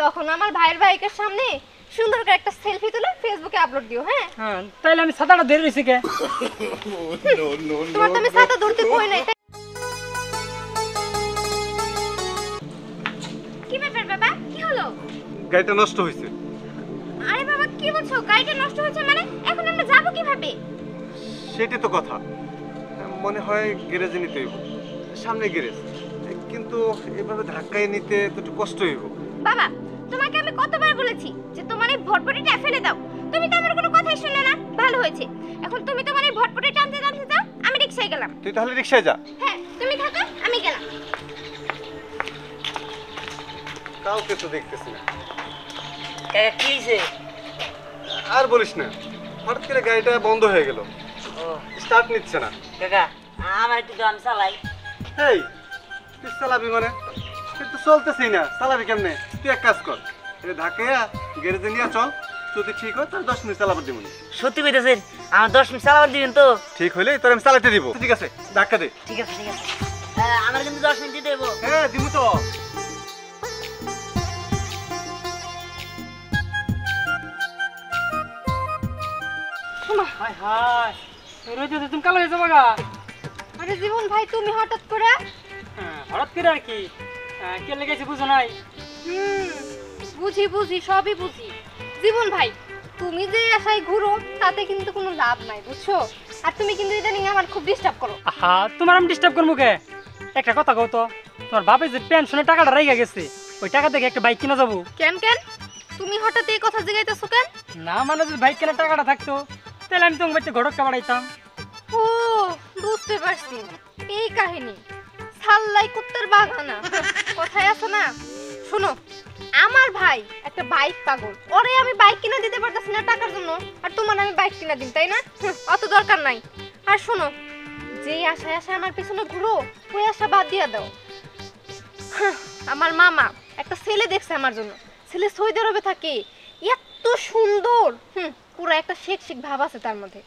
তখন আমার ভাইয়ের বাইকের সামনে সুন্দর করে একটা সেলফি তুলে ফেসবুকে আপলোড দিও। হ্যাঁ হ্যাঁ, তাইলে আমি ছাতাটা ধরে রইছি কে? তোমার তো আমি ছাতা ধরতে কই নাই। কি ব্যাপার বাবা, কি হলো? গাড়িটা নষ্ট হয়েছে। আরে বাবা কি বলছো, গাড়িটা নষ্ট হয়েছে মানে? এখন আমরা যাব কিভাবে? সেটাই তো কথা, মনে হয় গ্যারেজে নিতে হইব, সামনে গ্যারেজ, কিন্তু এভাবে ধাক্কায় নিতে তো একটু কষ্ট হইব। বাবা তোমাকে আমি কতবার বলেছি যে তোমার এই ভটভটিটা ফেলে দাও, তুমি তো আমার কোনো কথাই শুনলে না। ভালো হয়েছে, এখন তুমি তোমার এই ভটভটি টানতে টানতে যাও, আমি রিকশায় গেলাম। তুই তাহলে রিকশায় যা। হ্যাঁ তুমি থাকো, আমি গেলাম। কাউকে তো দেখতেছি না। কাকা কি হইছে? আর বলিস না, হঠাৎ করে গাড়িটা বন্ধ হয়ে গেল, ও স্টার্ট নিচ্ছে না। কাকা আমার একটু দাম চালাই। এই তুই চালাবি মানে? তুই তো চলতেছিস না, চালাবি কেমনে? তুই এক কাজ কর, এটা ধাক্কাইয়া গ্যারেজে নিয়ে চল, যদি ঠিক হয় তাহলে 10 মিনিট চালাবার দিব। সত্যি কইতেছেন আমার 10 মিনিট চালাবার দিবেন তো? ঠিক হইলে তোর আমি চালাতে দিব। ঠিক আছে, ধাক্কা দে। ঠিক আছে ঠিক আছে, আমার কিন্তু 10 মিনিট দিতে দেবো। হ্যাঁ দিমু তো। হায় হায়, রোদে তো তুমি কালো হয়ে যাবা গা। আরে জীবন ভাই তুমি হঠাৎ করে? হঠাৎ করে আর কি, কে লেগেছে বুঝো নাই? বুঝি বুঝি, সবই বুঝি। জীবন ভাই তুমি যে আশায় ঘুরো তাতে কিন্তু কোনো লাভ নাই বুঝছো, আর তুমি কিন্তু ইদানিং আমার খুব ডিস্টার্ব করো। আহা, তোমার আমি ডিস্টার্ব করবো কে? একটা কথা কও তো, তোমার বাপে যে পেনশনের টাকাটা রাইগা গেছে, ওই টাকা থেকে একটা বাইক কিনা যাবো। কেন কেন তুমি হঠাৎ এই কথা জিগাইতেছো কেন? না মানে যদি বাইক কেনার টাকাটা থাকতো তাহলে আমি তোমার বাড়িতে ঘটক বাড়াইতাম। ও বুঝতে পারছি, এই কাহিনী সাল্লাই কুত্তার বাগানা কথায় আছে না। শোনো, আমার ভাই একটা বাইক পাগল, ওরে আমি বাইক কিনে দিতে পারতাছি না টাকার জন্য, আর তোমার আমি বাইক কিনে দিন, তাই না? অত দরকার নাই। আর শোনো, যেই আশায় আশায় আমার পিছনে ঘুরো ওই আশা বাদ দিয়ে দাও। আমার মামা একটা ছেলে দেখছে আমার জন্য, ছেলে সৌদি আরবে থাকে, এত সুন্দর, পুরো একটা শেখ শেখ ভাব আছে তার মধ্যে।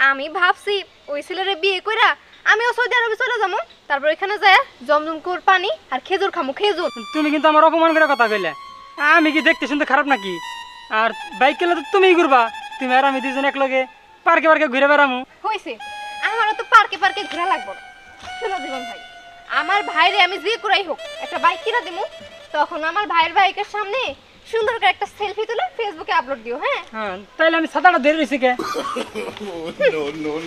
আমি ভাবছি ওই ছেলেরে বিয়ে কইরা আমিও সৌদি আরবে চলে যাবো, তারপর ওইখানে যায় জমজম করে পানি আর খেজুর খামু, খেজুর। তুমি কিন্তু আমার অপমান করে কথা কইলে, আমি কি দেখতে শুনতে খারাপ নাকি? আর বাইক কিনলে তো তুমিই ঘুরবা, তুমি আর আমি দুজন একলগে পার্কে পার্কে ঘুরে বেড়ামু। হইছে, আমারও তো পার্কে পার্কে ঘোরা লাগবে না। শোনো জীবন ভাই, আমার ভাইরে আমি যে করাই হোক একটা বাইক কিনা দিমু, তখন আমার ভাইয়ের বাইকের সামনে সুন্দর করে একটা সেলফি তুলে ফেসবুকে আপলোড দিও। হ্যাঁ হ্যাঁ, তাইলে আমি ছাতাটা ধরে রইছি কে?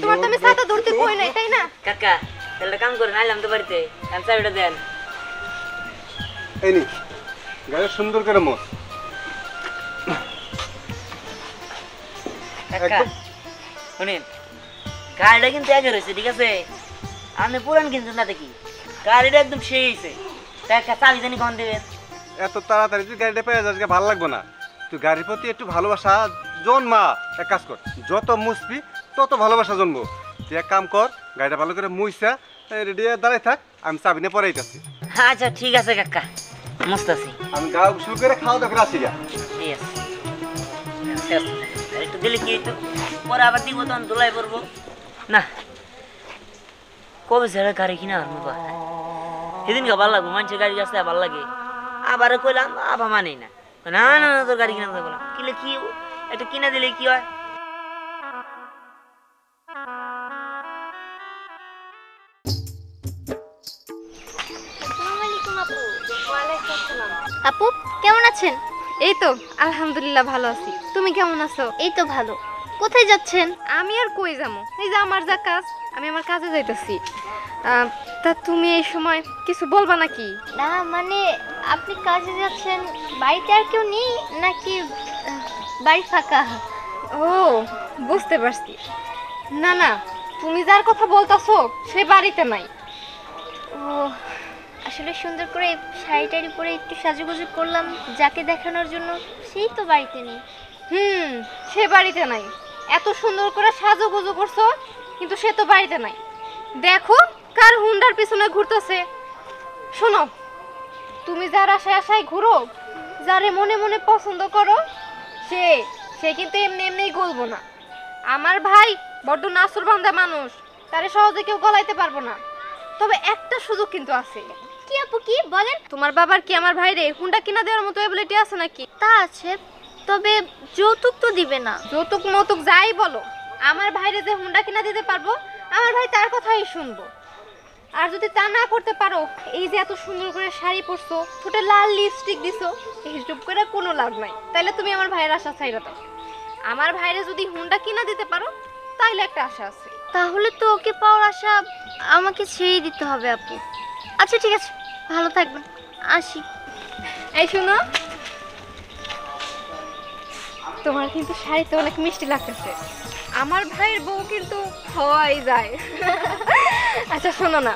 তোমার তো আমি ছাতা ধরতে কই নাই, তাই না? কাকা তাহলে কাম করে নাইলাম তো বাড়িতে, আমি চাবিটা দেন। এই নি গাড়ি সুন্দর করে মোড়। কাকা একদম। শুনেন, গাড়িটা কিন্তু আগে রয়েছে, ঠিক আছে? আপনি পুরান কিনছেন না দেখি, গাড়িটা একদম সেই হয়েছে। কাকা চাবি জানি কখন দেবেন? এত তাড়াতাড়ি তুই গাড়িটা পেয়ে যাস, ভালো লাগবে না। তুই গাড়ির প্রতি একটু ভালোবাসা জন্মা। এক কাজ কর, যত মুছবি তত ভালোবাসা জন্মো। তুই এক কাম কর, গাড়িটা ভালো করে মুইসা রেডি দাঁড়াই থাক, আমি চাবি নিয়ে পরে আইতাছি। আচ্ছা ঠিক আছে কাকা, মস্তাছি। আমি গা শুরু করে খাওয়া দাওয়া করে আসি গা। ঠিক আছে, একটু দিলে কি একটু পরে আবার দিব, তখন দোলাই পড়বো না। কবে ছেড়ে গাড়ি কিনা আর বাবা, সেদিনকে ভালো লাগবো, মানুষের গাড়ি আসতে ভালো লাগে। আবার কইলাম আবার মানেই না, না না না তোর গাড়ি কিনা যাবো না, কিনলে কি একটা কিনে দিলে কি হয়? আপু কেমন আছেন? এই তো আলহামদুলিল্লাহ ভালো আছি, তুমি কেমন আছো? এই তো ভালো। কোথায় যাচ্ছেন? আমি আর কই যাবো, এই যে আমার যা কাজ, আমি আমার কাজে যাইতেছি। তা তুমি এই সময় কিছু বলবা নাকি? না মানে আপনি কাজে যাচ্ছেন, বাড়িতে আর কেউ নেই নাকি? বাড়ি ফাঁকা? ও বুঝতে পারছি। না না, তুমি যার কথা বলতাছো সে বাড়িতে নাই। ও আসলে সুন্দর করে শাড়ি টাড়ি পরে একটু সাজুগুজু করলাম যাকে দেখানোর জন্য, সেই তো বাড়িতে নেই। সে বাড়িতে নাই। এত সুন্দর করে সাজুগুজু করছো কিন্তু সে তো বাড়িতে নাই। দেখো কার হুন্ডার পিছনে ঘুরতেছে। শোনো, তুমি যার আশায় আশায় ঘুরো, যারে মনে মনে পছন্দ করো, সে সে কিন্তু এমনি এমনি গলবো না। আমার ভাই বড্ড নাসুর বান্ধা মানুষ, তারে সহজে কেউ গলাইতে পারবো না। তবে একটা সুযোগ কিন্তু আছে। কি আপু কি বলেন? তোমার বাবার কি আমার ভাইরে হুন্ডা কিনা দেওয়ার মতো এবিলিটি আছে নাকি? তা আছে, তবে যৌতুক তো দিবে না। যৌতুক মতুক যাই বলো, আমার ভাইরে যে হুন্ডা কিনা দিতে পারবো, আমার ভাই তার কথাই শুনবো। আর যদি তা না করতে পারো, এই যে এত সুন্দর করে শাড়ি পরছো, ঠোঁটে লাল লিপস্টিক দিছো, এইসব করে কোনো লাভ নাই। তাইলে তুমি আমার ভাইয়ের আশা ছাইরা দাও। আমার ভাইরে যদি হুন্ডা কিনা দিতে পারো, তাইলে একটা আশা আছে। তাহলে তো ওকে পাওয়ার আশা আমাকে ছেড়ে দিতে হবে আপু। আচ্ছা ঠিক আছে, ভালো থাকবেন, আসি। এই শুনো, তোমার কিন্তু শাড়িতে অনেক মিষ্টি লাগতেছে। আমার ভাইয়ের বউ কিন্তু হওয়াই যায়। আচ্ছা শোনো না,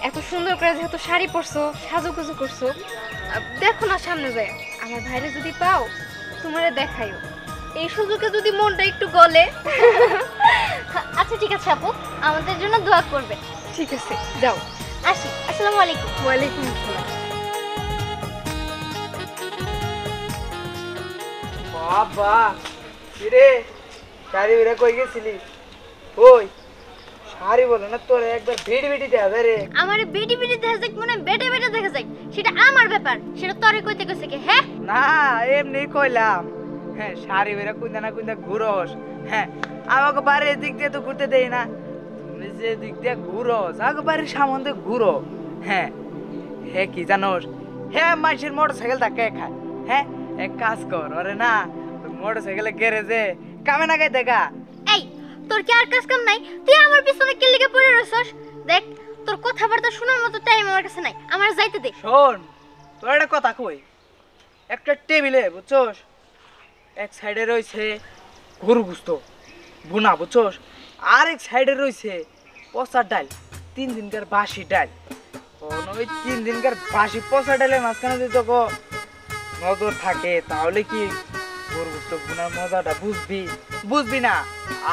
এত সুন্দর করে যেহেতু শাড়ি পরছো, সাজুগুজু করছো, দেখো না সামনে যায়, আমার ভাইরে যদি পাও তোমারে দেখাইও। এই সুযোগে যদি মনটা একটু গলে। আচ্ছা ঠিক আছে আপু, আমাদের জন্য দোয়া করবে। ঠিক আছে, যাও। আসি, আসসালামু আলাইকুম। ওয়ালাইকুম আসসালাম। বাবা কিরে শাড়ি বেড়ে কই গেছিলি? ওই শাড়ি বলে না তোর একবার ভিড় ভিড়ি দেয়া যায় রে। আমার বেটি বেটি দেখা যায় মনে বেটে বেটে দেখা যায়, সেটা আমার ব্যাপার, সেটা তোরে কইতে কইছে কে? হ্যাঁ না এমনি কইলাম। হ্যাঁ শাড়ি বেড়ে কুইন্দা না কুইন্দা ঘুরোস। হ্যাঁ আমাকে বাড়ির দিক দিয়ে তো ঘুরতে দেই না, তুমি যে দিক দিয়ে ঘুরোস আমাকে বাড়ির সামনে দিয়ে ঘুরো। হ্যাঁ হ্যাঁ কি জানোস, হ্যাঁ মানুষের মোটর সাইকেল ধাক্কা খায়। হ্যাঁ এক কাজ কর, ওরে না মোটর সাইকেলে গ্যারেজে কামে না গাই দেখা। এই তোর কি আর কাজ কাম নাই? তুই আমার পিছনে কি লিখে পড়ে রইছস? দেখ তোর কথাবার্তা শোনার মতো টাইম আমার কাছে নাই, আমার যাইতে দে। শোন তোর একটা কথা কই, একটা টেবিলে বুঝছস এক সাইডে রয়েছে গরু গুস্ত বুনা বুঝছস, আর এক সাইডে রয়েছে পচা ডাল, 3 দিনকার বাসি ডাল। ওই 3 দিনকার বাসি পচা ডালের মাঝখানে যদি তোকে নজর থাকে তাহলে কি গরু গুস্ত বুনার মজাটা বুঝবি? বুঝবি না,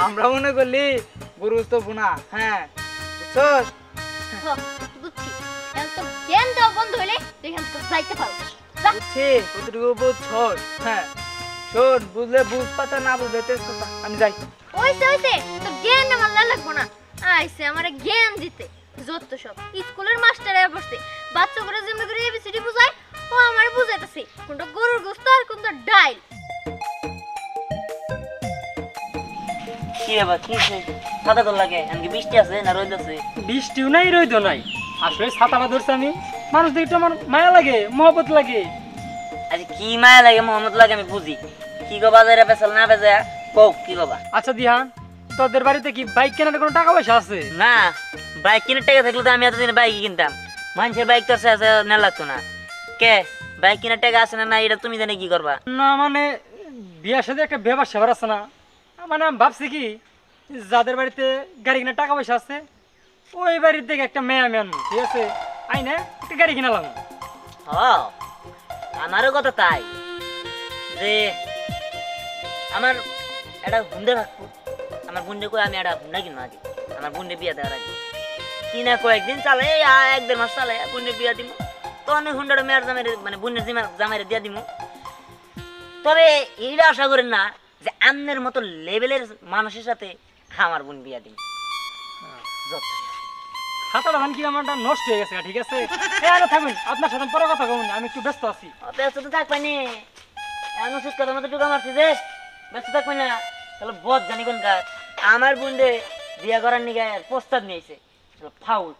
আমরা মনে করলি গরু গুস্ত বুনা। হ্যাঁ বুঝছস? বুঝছি, এখন তো জ্ঞান দেওয়া বন্ধ হইলে তুই এখান থেকে যাইতে পারবি। যা। বুঝছি কতটুকু বুঝছস? হ্যাঁ শোন, বুঝলে বুঝ পাতা, না বুঝলে তেজপাতা। আমি যাই। ওইসে ওইসে তোর জ্ঞান আমার লাগবো না, আইসে আমারে জ্ঞান দিতে। যত সব স্কুলের মাস্টারে বসছে, বাচ্চা করে যেমন করে এবিসিডি বুঝায়, ও আমারে বুঝাইতেছে কোনটা গরুর গোশত আর কোনটা ডাল। কি ব্যাপার, কি ছাতা তো লাগে? এমনকি বৃষ্টি আছে না রোদ আছে? বৃষ্টিও নাই রইদও নাই, আসলে ছাতা বা ধরছি আমি। মানুষ দেখতে আমার মায়া লাগে, মহব্বত লাগে। আচ্ছা কি মায়া লাগে মোহাম্মদ লাগে আমি বুঝি, কি গো বাজারে পেছাল না বেজা কও কি বাবা? আচ্ছা দিহান, তোদের বাড়িতে কি বাইক কেনার কোনো টাকা পয়সা আছে? না, বাইক কিনে টাকা থাকলে তো আমি এতদিন বাইক কিনতাম। মানুষের বাইক তো আছে না লাগতো না। কে বাইক কিনে টাকা আছে না না এটা তুমি জানে কি করবা? না মানে বিয়ার সাথে একটা ব্যাপার স্যাপার আছে না, মানে আমি ভাবছি কি যাদের বাড়িতে গাড়ি কেনার টাকা পয়সা আছে ওই বাড়ির থেকে একটা মেয়ে আমি আনবো, ঠিক আছে? আই না একটা গাড়ি কিনালাম। হ আমারও কথা তাই, যে আমার একটা হুন্ডা থাকবো। আমার বোনকে কই আমি একটা হুন্ডা কিনবো আগে, আমার বোনকে বিয়া দেওয়ার আগে। কিনা কয়েকদিন চালে, 1-1.5 মাস চালে বোনকে বিয়া দিব, তখন ওই হুন্ডাটা মেয়ের জামাইরে মানে বোনের জামাইরে দিয়া দিব। তবে এইটা আশা করেন না যে আমনের মতো লেভেলের মানুষের সাথে আমার বোন বিয়া দিব। যত খাতাটা ধান কি আমারটা নষ্ট হয়ে গেছে, ঠিক আছে? আরে থাকুন, আপনার সাথে পরে কথা কমুন, আমি একটু ব্যস্ত আছি। ব্যস্ত তো থাকবানি, এমন শেষ কথা মতো টুকা মারছি যে ব্যস্ত থাকবে না। তাহলে বদ জানি কোন কাজ আমার বোনরে বিয়া করার নিগে প্রস্তাব নিয়েছে, ফাউল।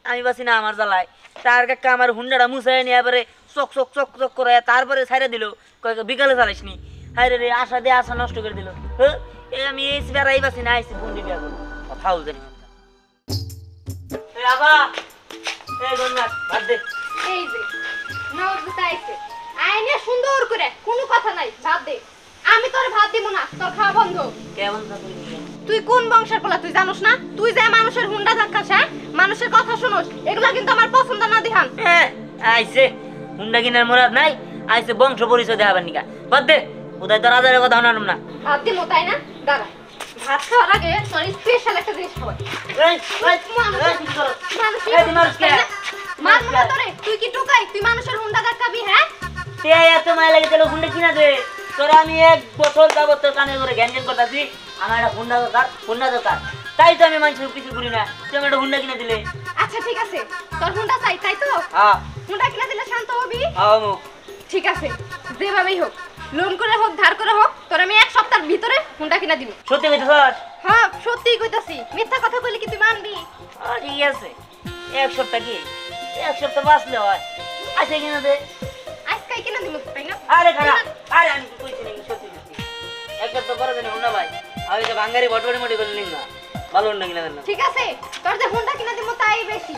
আমি বাসি না আমার জ্বালায়, তার কাকা আমার হুন্ডাটা মুছাই নিয়ে এবারে চক চক চক চক করে তারপরে ছাইড়ে দিল, কয়েক বিকালে চালাইস নি। হাই রে আশা দিয়ে আশা নষ্ট করে দিল। আমি এই বেড়াই বাসি না, আইসি বোনরে বিয়া করবো, ফাউল জানি। আবা এই গন্নাথ ভাত দে। এই যে নওয়াজ আইছে, আইনে সুন্দর করে কোনো কথা নাই, ভাত দে। আমি তোর ভাত দিব না, তোর খাওয়া বন্ধ। কেমন তুই কোন বংশের পোলা তুই জানোস না? তুই যে মানুষের হুন্ডা ধাক্কাস, হ্যাঁ মানুষের কথা শুনোস, এগুলা কিন্তু আমার পছন্দ না দিহান। আইসে হুন্ডা কিনার মোরাদ নাই, আইসে বংশ পরিচয় দেখাবার নিকা। বাদ দে, উদয় তোর আজারের কথা শোনালাম না। ভাত দিব তাই না? দাঁড়া, ভাত খাওয়ার আগে তোর স্পেশাল একটা জিনিস খাওয়াই। তুই কি টুকাই? তুই মানুষের হুন্ডা ধাক্কাবি? হ্যাঁ এত মায়া লাগে তাহলে হুন্ডা কিনা দে। তোরা আমি 1 বছর যাবত তোর কানে করে ঘ্যান করতেছি আমার একটা হুন্ডা দরকার, হুন্ডা দরকার। তাই তো আমি মানুষের পিছু করি না, তুই আমার একটা হুন্ডা কিনে দিলে। আচ্ছা ঠিক আছে, তোর হুন্ডা চাই তাই তো? হ্যাঁ হুন্ডা কিনা দিলে শান্ত হবি? হ্যাঁ আমু ঠিক আছে, যেভাবেই হোক, লোন করে হোক ধার করে হোক, তোর আমি 1 সপ্তাহের ভিতরে হুন্ডা কিনা দিব। সত্যি কইতেছস? হ্যাঁ সত্যিই কইতাছি, মিথ্যা কথা কইলে কি তুই মানবি? ঠিক আছে, 1 সপ্তাহ কি 1 সপ্তাহ বাঁচলে হয়। আচ্ছা কিনা দে। আজকাই কিনা দিব তাই না? আরে খারাপ, আরে আমি কি কইছি নাকি? সত্যি সত্যি 1 সপ্তাহ পরে জানি হুন্ডা ভাই আমি তো বাঙ্গারি বটবটি মোটি করে নিম না, ভালো হুন্ডা কিনা দেন না। ঠিক আছে, তোর যে হুন্ডা কিনা দিব তাই বেশি।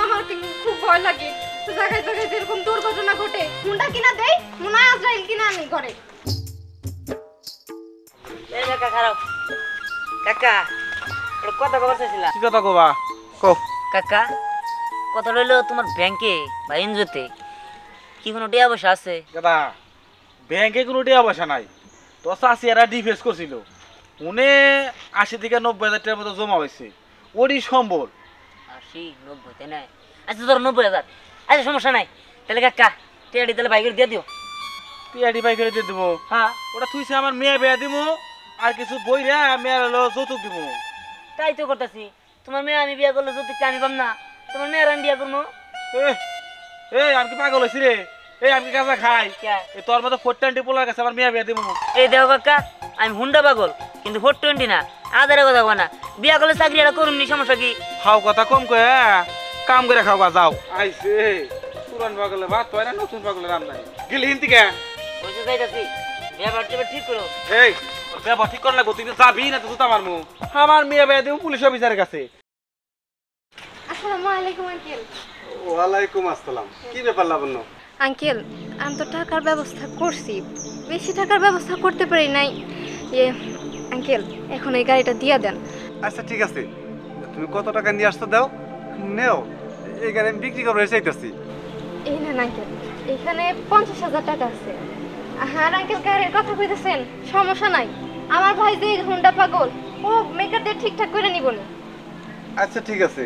আমার কিন্তু খুব ভয় লাগে, জায়গায় জায়গায় যেরকম দুর্ঘটনা ঘটে। হুন্ডা কিনা দেই, মনে হয় আজরাইল কিনা আনি ঘরে। এই কাকা খারাপ। কাকা একটা কথা খবর চাইছিলাম। কি কথা কবা? কও। কাকা কথা রইলো তোমার ব্যাংকে বা এনজিওতে কি কোনো টাকা পয়সা আছে? দাদা ব্যাংকে কোনো টাকা পয়সা নাই, তো চাষি এরা ডিফেন্স করছিল, উনি 80 থেকে 90,000 টাকার মতো জমা হয়েছে, ওরই সম্বল। 80 90 তাই না? আচ্ছা ধরো 90,000। আচ্ছা সমস্যা নাই, তাহলে কাকা টেয়ারি তাহলে বাইকের দিয়ে দিও। টিআডি বাই করে দিয়ে দেবো। হ্যাঁ ওটা থুইছে আমার মেয়ে বিয়া দিব, আর কিছু বই রে মেয়ের হলো যৌতুক দিব। তাই তো করতেছি। তোমার মেয়ে আমি বিয়ে করলে যদি আমি পাম না, তোমার মেয়ের আমি বিয়ে করবো। এই আমি কি পাগল হয়েছি রে? এই আমি কি গাঁজা খাই? কে? এই তোর মতো 420 পোলার কাছে আমার মেয়ে বিয়া দিব। এই দেখো কাকা, আমি হুন্ডা পাগল কিন্তু 420 না, আদারে কথা কো না। বিয়ে করলে চাকরি এটা করুন নি, সমস্যা কি? খাও কথা কম কয়ে কাম করে খাওয়া যাও। আইছে পুরান পাগলে ভাত হয় না, নতুন পাগলে রাম নাই। গেলি হিন্দি কে? বুঝতে চাইতেছি ব্যাপারটা ঠিক করো। এই ওর ব্যবহার ঠিক করে লাগবো, তুই তো যাবি না তো জুতা মারমু। আমার মেয়ে বিয়া দিব পুলিশ অফিসারের কাছে। আসসালামু আলাইকুম আঙ্কেল। ওয়ালাইকুম আসসালাম। কি ব্যাপার লাবণ্য? আঙ্কেল, আমি তো টাকার ব্যবস্থা করছি, বেশি টাকার ব্যবস্থা করতে পারি নাই। আঙ্কেল এখন এই গাড়িটা দিয়ে দেন। আচ্ছা ঠিক আছে, তুমি কত টাকা নিয়ে আসতে দাও, নেও। এই গাড়ি আমি বিক্রি করবো চাইতেছি। এই নেন আঙ্কেল, এখানে 50,000 টাকা আছে। হ্যাঁ আঙ্কেল, গাড়ির কথা কইতেছেন, সমস্যা নাই। আমার ভাই যে হুন্ডা পাগল, ও মেকার দিয়ে ঠিকঠাক করে নিব না। আচ্ছা ঠিক আছে,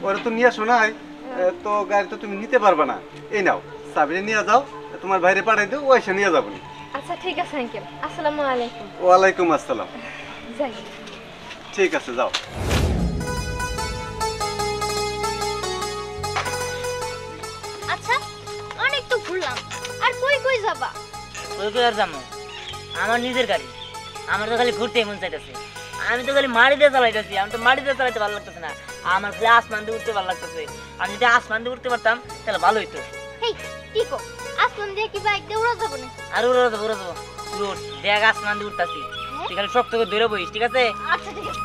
ওরা তো নিয়ে আসো নাই, তো গাড়ি তো তুমি নিতে পারবে না। এই নাও, চাবিটা নিয়ে যাও, তোমার বাইরে পাঠাই দিও, ও এসে নিয়ে যাবো। আচ্ছা ঠিক আছে আঙ্কেল, আসসালামু আলাইকুম। ওয়ালাইকুম আসসালাম। যাই। ঠিক আছে, যাও। আচ্ছা অনেক তো ঘুরলাম, আর কই কই যাবা? ওই কই আর যাবো? আমার নিজের গাড়ি, আমার তো খালি ঘুরতে মন চাইতেছে। আমি তো খালি মাটি দিয়ে চালাইতেছি, আমি তো মাটি দিয়ে চালাইতে ভালো লাগতেছে না। আমার খালি আসমান দিয়ে উঠতে ভালো লাগতেছে। আমি যদি আসমান দিয়ে উঠতে পারতাম তাহলে ভালো হইতো। হেই কি কো, আসমান দিয়ে কি বাইক দিয়ে উড়া যাবো না? আর উড়ে যাবো, উড়ে যাবো। তুই উঠ, দেখ আসমান দিয়ে উঠতাছি। তুই খালি শক্ত করে ধরে বইস, ঠিক আছে? আচ্ছা ঠিক আছে।